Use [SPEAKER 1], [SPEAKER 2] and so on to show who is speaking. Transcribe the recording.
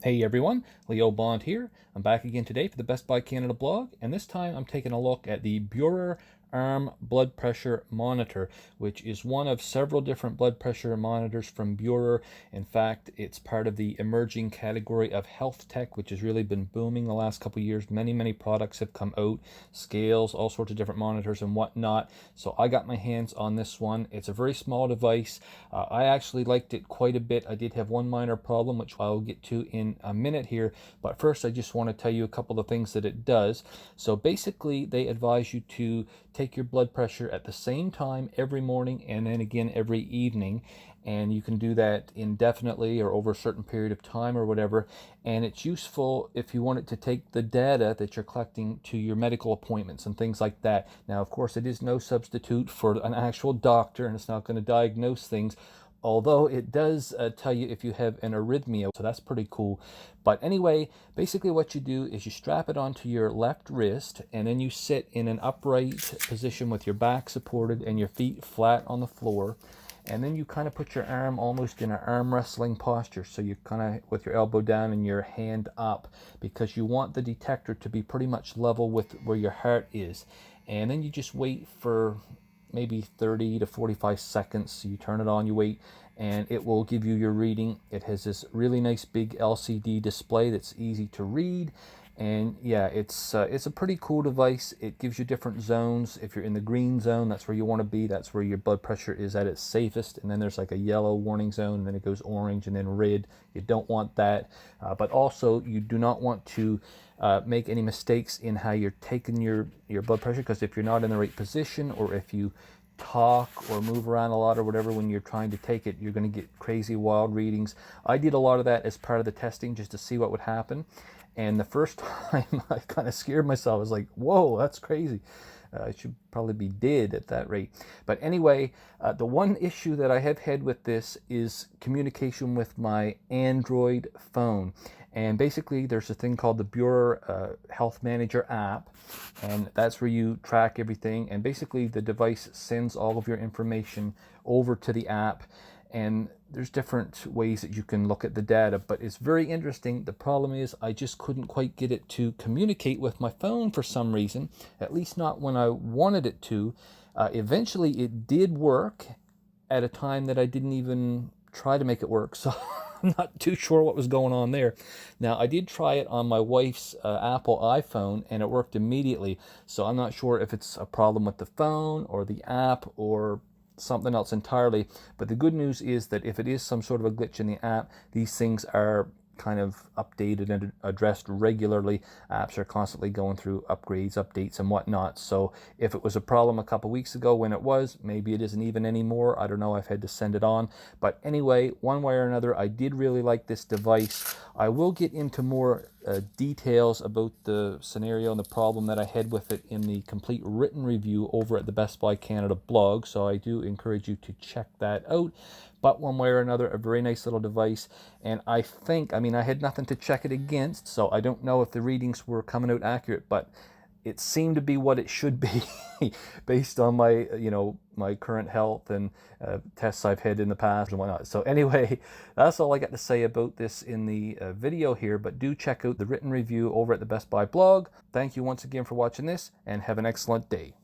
[SPEAKER 1] Hey everyone, Leo Bond here. I'm back again today for the Best Buy Canada blog, and this time I'm taking a look at the Beurer arm blood pressure monitor, which is one of several different blood pressure monitors from Beurer. In fact, it's part of the emerging category of health tech, which has really been booming the last couple of years. Many products have come out, scales, all sorts of different monitors and whatnot. So I got my hands on this one. It's a very small device. I actually liked it quite a bit. I did have one minor problem, which I'll get to in a minute here, but first I just want to tell you a couple of things that it does. So basically they advise you to take your blood pressure at the same time every morning and then again every evening, and you can do that indefinitely or over a certain period of time or whatever. And it's useful if you want it to take the data that you're collecting to your medical appointments and things like that. Now of course it is no substitute for an actual doctor, and it's not going to diagnose things, although it does tell you if you have an arrhythmia, so that's pretty cool. But anyway, basically what you do is you strap it onto your left wrist, and then you sit in an upright position with your back supported and your feet flat on the floor. And then you kind of put your arm almost in an arm wrestling posture, so you kind of with your elbow down and your hand up, because you want the detector to be pretty much level with where your heart is. And then you just wait for maybe 30 to 45 seconds. So you turn it on, you wait, and it will give you your reading. It has this really nice big LCD display that's easy to read. And yeah, it's a pretty cool device. It gives you different zones. If you're in the green zone, that's where you want to be. That's where your blood pressure is at its safest. And then there's like a yellow warning zone, and then it goes orange and then red. You don't want that. But also, you do not want to make any mistakes in how you're taking your blood pressure, because if you're not in the right position, or if you talk or move around a lot or whatever when you're trying to take it, you're going to get crazy wild readings. I did a lot of that as part of the testing just to see what would happen. And the first time I kind of scared myself. I was like, whoa, that's crazy. I should probably be dead at that rate. But anyway, the one issue that I have had with this is communication with my Android phone. And basically, there's a thing called the Beurer Health Manager app, and that's where you track everything. And basically, the device sends all of your information over to the app, and there's different ways that you can look at the data, but it's very interesting. The problem is I just couldn't quite get it to communicate with my phone for some reason, at least not when I wanted it to. Eventually it did work at a time that I didn't even try to make it work, so I'm not too sure what was going on there. Now I did try it on my wife's Apple iPhone, and it worked immediately, so I'm not sure if it's a problem with the phone or the app or something else entirely. But the good news is that if it is some sort of a glitch in the app, these things are kind of updated and addressed regularly. Apps are constantly going through upgrades, updates, and whatnot. So if it was a problem a couple weeks ago when it was, maybe it isn't even anymore. I don't know. I've had to send it on. But anyway, one way or another, I did really like this device. I will get into more details about the scenario and the problem that I had with it in the complete written review over at the Best Buy Canada blog, so I do encourage you to check that out. But one way or another, a very nice little device. And I think, I mean, I had nothing to check it against, so I don't know if the readings were coming out accurate, but it seemed to be what it should be based on my, my current health and tests I've had in the past and whatnot. So anyway, that's all I got to say about this in the video here, but do check out the written review over at the Best Buy blog. Thank you once again for watching this, and have an excellent day.